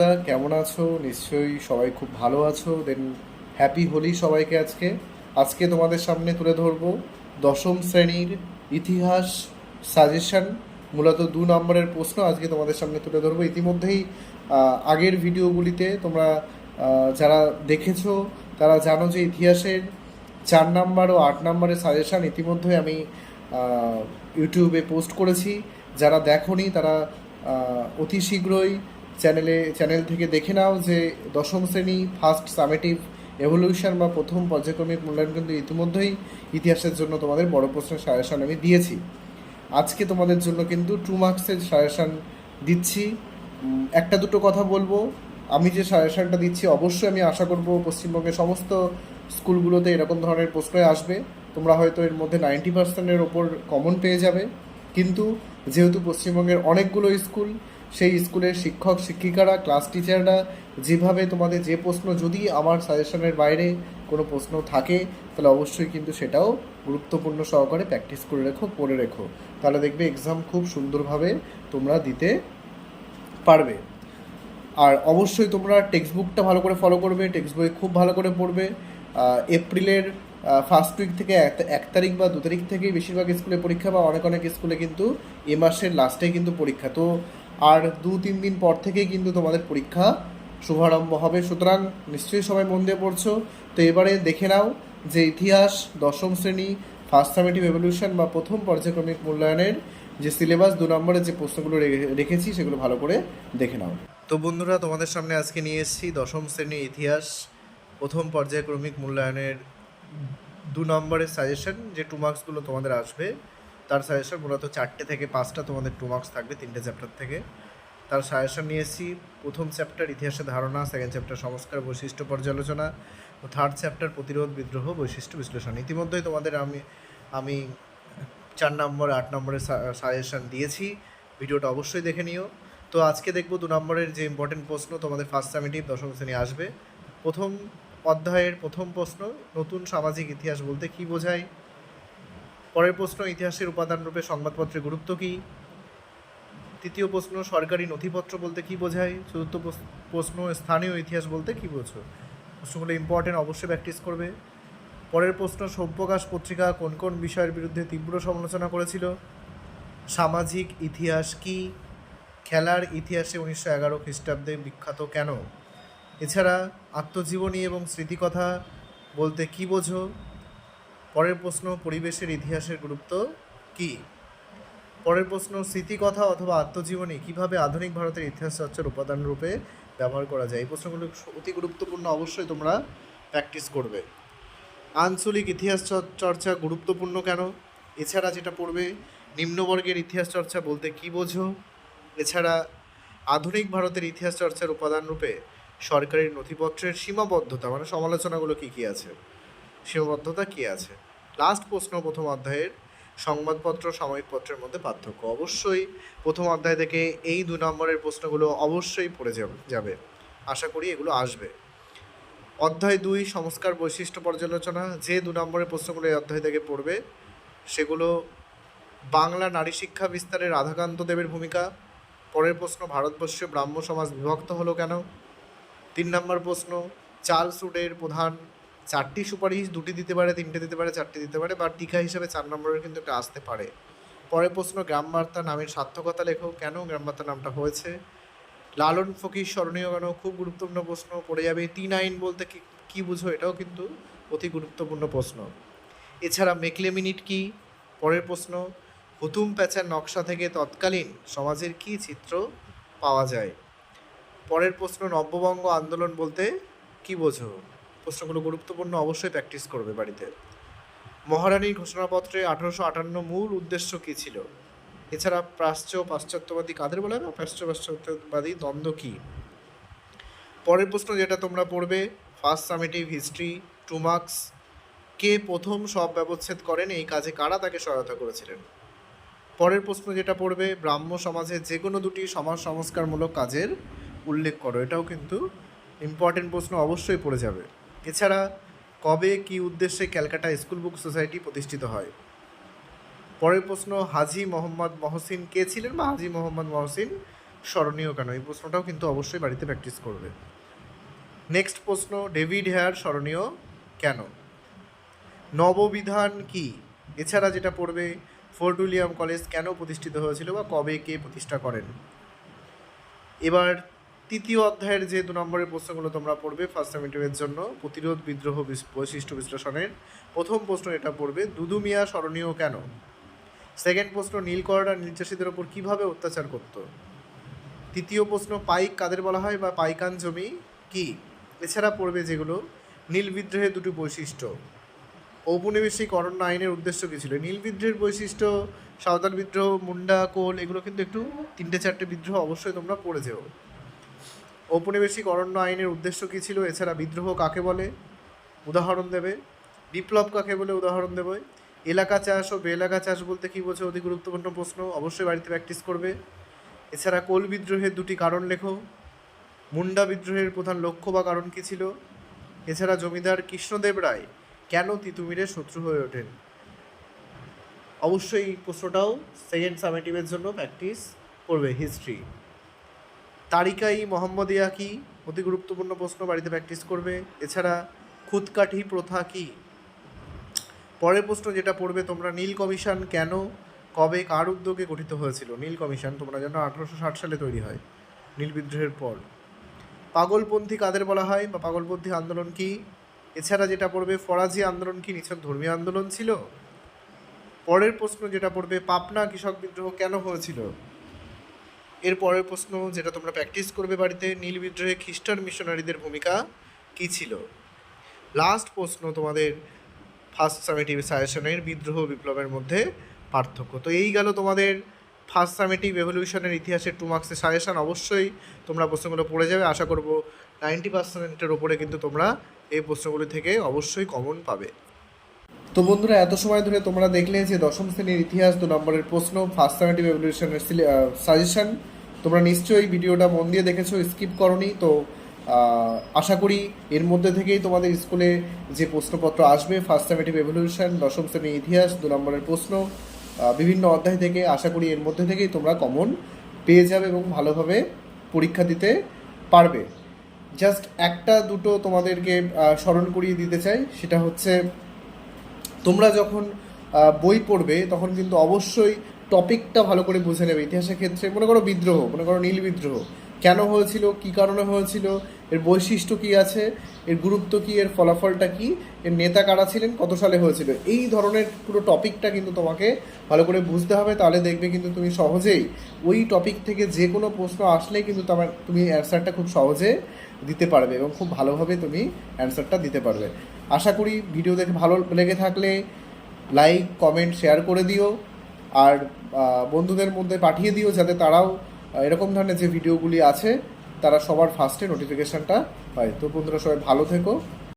কেমন আছো? নিশ্চয়ই সবাই খুব ভালো আছো। দেন হ্যাপি হোলি সবাইকে। আজকে তোমাদের সামনে তুলে ধরবো দশম শ্রেণীর ইতিহাস সাজেশন। মূলত 2 নম্বরের প্রশ্ন আজকে তোমাদের সামনে তুলে ধরবো। ইতিমধ্যেই আগের ভিডিওগুলিতে তোমরা যারা দেখেছো তারা জানো যে ইতিহাসের 4 নম্বর ও 8 নম্বরের সাজেশন ইতিমধ্যে আমি ইউটিউবে পোস্ট করেছি। যারা দেখোনি তারা অতি শীঘ্রই চ্যানেল থেকে দেখে নাও যে দশম শ্রেণী ফার্স্ট সামেটিভ এভলিউশন বা প্রথম পর্যায়ক্রমিক মূল্যায়ন কিন্তু ইতিমধ্যেই ইতিহাসের জন্য তোমাদের বড় প্রশ্নের সাজেশন আমি দিয়েছি। আজকে তোমাদের জন্য কিন্তু 2 মার্কসের সাজেশন দিচ্ছি। একটা দুটো কথা বলবো। আমি যে সাজেশনটা দিচ্ছি অবশ্যই আমি আশা করব পশ্চিমবঙ্গের সমস্ত স্কুলগুলোতে এরকম ধরনের প্রশ্নই আসবে। তোমরা হয়তো এর মধ্যে 90%-এর ওপর কমন পেয়ে যাবে। কিন্তু যেহেতু পশ্চিমবঙ্গের অনেকগুলো স্কুল, সেই স্কুলের শিক্ষক শিক্ষিকারা ক্লাস টিচাররা যেভাবে তোমাদের যে প্রশ্ন, যদি আমার সাজেশনের বাইরে কোনো প্রশ্ন থাকে তাহলে অবশ্যই কিন্তু সেটাও গুরুত্বপূর্ণ সহকারে প্র্যাকটিস করে রেখো, পড়ে রেখো। তাহলে দেখবে এক্সাম খুব সুন্দরভাবে তোমরা দিতে পারবে। আর অবশ্যই তোমরা টেক্সট বুকটা ভালো করে ফলো করবে, টেক্সট বই খুব ভালো করে পড়বে। এপ্রিলের ফার্স্ট উইক থেকে 1 তারিখ বা 2 তারিখ থেকেই বেশিরভাগ স্কুলে পরীক্ষা, বা অনেক অনেক স্কুলে কিন্তু এ মাসের লাস্টে কিন্তু পরীক্ষা। তো আর 2-3 দিন পর থেকেই কিন্তু তোমাদের পরীক্ষা শুভারম্ভ হবে। সুতরাং নিশ্চয়ই সবাই মন দিয়ে পড়ছো। তো এবারে দেখে নাও যে ইতিহাস দশম শ্রেণী ফার্স্ট সামেটিভ এভলিউশন বা প্রথম পর্যায়ক্রমিক মূল্যায়নের যে সিলেবাস 2 নম্বরের যে প্রশ্নগুলো রেখেছি সেগুলো ভালো করে দেখে নাও। তো বন্ধুরা, তোমাদের সামনে আজকে নিয়ে এসেছি দশম শ্রেণীর ইতিহাস প্রথম পর্যায়ক্রমিক মূল্যায়নের 2 নম্বরের সাজেশন। যে 2 মার্কসগুলো তোমাদের আসবে তার সাজেশন মূলত 4টে থেকে 5টা তোমাদের 2 মার্কস থাকবে 3টে চ্যাপ্টার থেকে। তার সাজেশন নিয়ে এসেছি। প্রথম চ্যাপ্টার ইতিহাসের ধারণা, সেকেন্ড চ্যাপ্টার সংস্কার বৈশিষ্ট্য পর্যালোচনা ও থার্ড চ্যাপ্টার প্রতিরোধ বিদ্রোহ বৈশিষ্ট্য বিশ্লেষণ। ইতিমধ্যেই তোমাদের আমি 4 নম্বর 8 নম্বরের সাজেশন দিয়েছি। ভিডিওটা অবশ্যই দেখে নিও। তো আজকে দেখব 2 নম্বরের যে ইম্পর্টেন্ট প্রশ্ন তোমাদের ফার্স্ট সামেটিভ দশম শ্রেণী আসবে। প্রথম অধ্যায়ের প্রথম প্রশ্ন, নতুন সামাজিক ইতিহাস বলতে কী বোঝায়? পরের প্রশ্ন, ইতিহাসের উপাদান রূপে সংবাদপত্রের গুরুত্ব কী? তৃতীয় প্রশ্ন, সরকারি নথিপত্র বলতে কী বোঝায়? চতুর্থ প্রশ্ন, স্থানীয় ইতিহাস বলতে কী বোঝো? প্রশ্নগুলো ইম্পর্টেন্ট, অবশ্যই প্র্যাকটিস করবে। পরের প্রশ্ন, সোমপ্রকাশ পত্রিকা কোন কোন বিষয়ের বিরুদ্ধে তীব্র সমালোচনা করেছিল? সামাজিক ইতিহাস কি? খেলার ইতিহাসে 1911 খ্রিস্টাব্দে বিখ্যাত কেন? এছাড়া আত্মজীবনী এবং স্মৃতিকথা বলতে কী বোঝো? পরের প্রশ্ন, পরিবেশের ইতিহাসের গুরুত্ব কী? পরের প্রশ্ন, স্মৃতিকথা অথবা আত্মজীবনী কীভাবে আধুনিক ভারতের ইতিহাস চর্চার উপাদান রূপে ব্যবহার করা যায়? এই প্রশ্নগুলো অতি গুরুত্বপূর্ণ, অবশ্যই তোমরা প্র্যাকটিস করবে। আঞ্চলিক ইতিহাস চর্চা গুরুত্বপূর্ণ কেন? এছাড়া যেটা পড়বে, নিম্নবর্গের ইতিহাস চর্চা বলতে কী বোঝো? এছাড়া আধুনিক ভারতের ইতিহাস চর্চার উপাদান রূপে সরকারি নথিপত্রের সীমাবদ্ধতা, মানে সমালোচনাগুলো কী কী আছে, সীমাবদ্ধতা কী আছে? লাস্ট প্রশ্ন, প্রথম অধ্যায়ের সংবাদপত্র সাময়িক পত্রের মধ্যে পার্থক্য। অবশ্যই প্রথম অধ্যায় থেকে এই 2 নম্বরের প্রশ্নগুলো অবশ্যই পড়ে যাবে। আশা করি এগুলো আসবে। অধ্যায় 2, সংস্কার বৈশিষ্ট্য পর্যালোচনা। যে 2 নম্বরের প্রশ্নগুলো এই অধ্যায় থেকে পড়বে সেগুলো, বাংলা নারী শিক্ষা বিস্তারে রাধাকান্ত দেবের ভূমিকা। পরের প্রশ্ন, ভারতবর্ষে ব্রাহ্ম সমাজ বিভক্ত হলো কেন? 3 নম্বর প্রশ্ন, চার্লস উডের প্রধান 4টি সুপারিশ, 2টি দিতে পারে, 3টে দিতে পারে, 4টি দিতে পারে, বা টিকা হিসেবে 4 নম্বরের কিন্তু একটা আসতে পারে। পরের প্রশ্ন, গ্রামবার্তা নামের সার্থকতা লেখো, কেন গ্রামবার্তা নামটা হয়েছে? লালন ফকির স্মরণীয় কেন? খুব গুরুত্বপূর্ণ প্রশ্ন, পড়ে যাবে। টিন আইন বলতে কী বুঝো? এটাও কিন্তু অতি গুরুত্বপূর্ণ প্রশ্ন। এছাড়া মেকলে মিনিট কী? পরের প্রশ্ন, হুতুম প্যাঁচার নকশা থেকে তৎকালীন সমাজের কী চিত্র পাওয়া যায়? পরের প্রশ্ন, নব্যবঙ্গ আন্দোলন বলতে কী বোঝো? প্রশ্নগুলো গুরুত্বপূর্ণ, অবশ্যই প্র্যাকটিস করবে বাড়িতে। মহারানীর ঘোষণাপত্রে 1858 মূল উদ্দেশ্য কী ছিল? এছাড়া পাশ্চাত্যবাদী কাদের বলা হয়, বা পাশ্চাত্যবাদী দ্বন্দ্ব কী? পরের প্রশ্ন যেটা তোমরা পড়বে, ফার্স্ট সামেটিভ হিস্ট্রি 2 মার্কস, কে প্রথম সব ব্যবচ্ছেদ করেন? এই কাজে কারা তাকে সহায়তা করেছিলেন? পরের প্রশ্ন যেটা পড়বে, ব্রাহ্ম সমাজের যে কোনো 2টি সমাজ সংস্কারমূলক কাজের উল্লেখ করো। এটাও কিন্তু ইম্পর্টেন্ট প্রশ্ন, অবশ্যই পড়ে যাবে। এছাড়া কবে কী উদ্দেশ্যে ক্যালকাটা স্কুল বুক সোসাইটি প্রতিষ্ঠিত হয়? পরের প্রশ্ন, হাজী মোহাম্মদ মহসিন কে ছিলেন, বা হাজী মোহাম্মদ মহসিন স্মরণীয় কেন? এই প্রশ্নটাও কিন্তু অবশ্যই বাড়িতে প্র্যাকটিস করবে। নেক্সট প্রশ্ন, ডেভিড হেয়ার স্মরণীয় কেন? নববিধান কি? এছাড়া যেটা পড়বে, ফোর্ট উইলিয়াম কলেজ কেন প্রতিষ্ঠিত হয়েছিল বা কবে কে প্রতিষ্ঠা করেন? এবার তৃতীয় অধ্যায়ের যে 2 নম্বরের প্রশ্নগুলো তোমরা পড়বে ফার্স্ট সেমিস্টারের জন্য, প্রতিরোধ বিদ্রোহ বৈশিষ্ট্য বিশ্লেষণের প্রথম প্রশ্ন এটা পড়বে, দুদু মিয়া স্মরণীয় কেন? সেকেন্ড প্রশ্ন, নীলকররা নীল চাষীদের ওপর কীভাবে অত্যাচার করত? তৃতীয় প্রশ্ন, পাইক কাদের বলা হয় বা পাইকান জমি কি? এছাড়া পড়বে যেগুলো, নীল বিদ্রোহের দুটি বৈশিষ্ট্য, ঔপনিবেশিক অরণ্য আইনের উদ্দেশ্য কী ছিল? নীল বিদ্রোহের বৈশিষ্ট্য, সাঁওতাল বিদ্রোহ, মুন্ডা কোল, এগুলো কিন্তু একটু 3-4টে বিদ্রোহ অবশ্যই তোমরা পড়ে যেও। ঔপনিবেশিক অরণ্য আইনের উদ্দেশ্য কী ছিল? এছাড়া বিদ্রোহ কাকে বলে? উদাহরণ দেবে। বিপ্লব কাকে বলে? উদাহরণ দেবে। এলাকা চাষ ও বেএলাকা চাষ বলতে কী বোঝো? অতি গুরুত্বপূর্ণ প্রশ্ন, অবশ্যই বাড়িতে প্র্যাকটিস করবে। এছাড়া কোল বিদ্রোহের 2টি কারণ লেখো। মুন্ডা বিদ্রোহের প্রধান লক্ষ্য বা কারণ কী ছিল? এছাড়া জমিদার কৃষ্ণদেব রায় কেন তিতুমিরের শত্রু হয়ে ওঠেন? অবশ্যই এই প্রশ্নটাও সেকেন্ড সামেটিভের জন্য প্র্যাকটিস করবে। হিস্ট্রি। তারিকাই মোহাম্মদিয়া কি? অতি গুরুত্বপূর্ণ প্রশ্ন, বাড়িতে প্র্যাকটিস করবে। এছাড়া খুদকাঠি প্রথা কি? পরের প্রশ্ন যেটা পড়বে তোমরা, নীল কমিশন কেন, কবে, কার উদ্যোগে গঠিত হয়েছিল? নীল কমিশন তোমরা জানো 1860 সালে তৈরি হয়, নীল বিদ্রোহের পর। পাগলপন্থী কাদের বলা হয় বা পাগলপন্থী আন্দোলন কি? এছাড়া যেটা পড়বে, ফরাজি আন্দোলন কি নিছক ধর্মীয় আন্দোলন ছিল? পরের প্রশ্ন যেটা পড়বে, পাবনা কৃষক বিদ্রোহ কেন হয়েছিল? এর পরের প্রশ্ন যেটা তোমরা প্র্যাকটিস করবে বাড়িতে, নীল বিদ্রোহে খ্রিস্টান মিশনারিদের ভূমিকা কী ছিল? লাস্ট প্রশ্ন তোমাদের ফার্স্ট সামেটিভ সাজেশনের বিদ্রোহ বিপ্লবের মধ্যে পার্থক্য। তো এই গেল তোমাদের ফার্স্ট সামেটিভ এভলিউশনের ইতিহাসের 2 মার্কসের সাজেশন। অবশ্যই তোমরা প্রশ্নগুলো পড়ে যাবে, আশা করব 90%-এর ওপরে কিন্তু তোমরা এই প্রশ্নগুলি থেকে অবশ্যই কমন পাবে। তো বন্ধুরা, এত সময় ধরে তোমরা দেখলে যে 10ম শ্রেণীর ইতিহাস 2 নম্বরের প্রশ্ন, ফার্স্ট সামেটিভ এভলিউশনের সাজেশন। তোমরা নিশ্চয়ই ভিডিওটা মন দিয়ে দেখেছো, স্কিপ করনি। তো আশা করি এর মধ্যে থেকেই তোমাদের স্কুলে যে প্রশ্নপত্র আসবে, ফার্স্ট সামেটিভ এভলিউশন 10ম শ্রেণীর ইতিহাস 2 নম্বরের প্রশ্ন, বিভিন্ন অধ্যায় থেকে, আশা করি এর মধ্যে থেকেই তোমরা কমন পেয়ে যাবে এবং ভালোভাবে পরীক্ষা দিতে পারবে। জাস্ট একটা দুটো তোমাদেরকে স্মরণ করিয়ে দিতে চাই, সেটা হচ্ছে, তোমরা যখন বই পড়বে তখন কিন্তু অবশ্যই টপিকটা ভালো করে বুঝে নেবে। ইতিহাসের ক্ষেত্রে মনে করো বিদ্রোহ, মনে করো নীল বিদ্রোহ কেন হয়েছিল, কী কারণে হয়েছিল, এর বৈশিষ্ট্য কী আছে, এর গুরুত্ব কী, এর ফলাফলটা কী, এর নেতা কারা ছিলেন, কত সালে হয়েছিল, এই ধরনের পুরো টপিকটা কিন্তু তোমাকে ভালো করে বুঝতে হবে। তাহলে দেখবে কিন্তু তুমি সহজেই ওই টপিক থেকে যে কোনো প্রশ্ন আসলেই কিন্তু তুমি অ্যান্সারটা খুব সহজে দিতে পারবে এবং খুব ভালোভাবে তুমি অ্যান্সারটা দিতে পারবে। আশা করি ভিডিও দেখে ভালো লেগে থাকলে লাইক, কমেন্ট, শেয়ার করে দিও, আর বন্ধুদের মধ্যে পাঠিয়ে দিও যাতে তারাও এরকম ধরনের যে ভিডিওগুলি আছে তারা সবার ফার্স্টে নোটিফিকেশানটা পায়। তো বন্ধুরা, সবাই ভালো থেকো।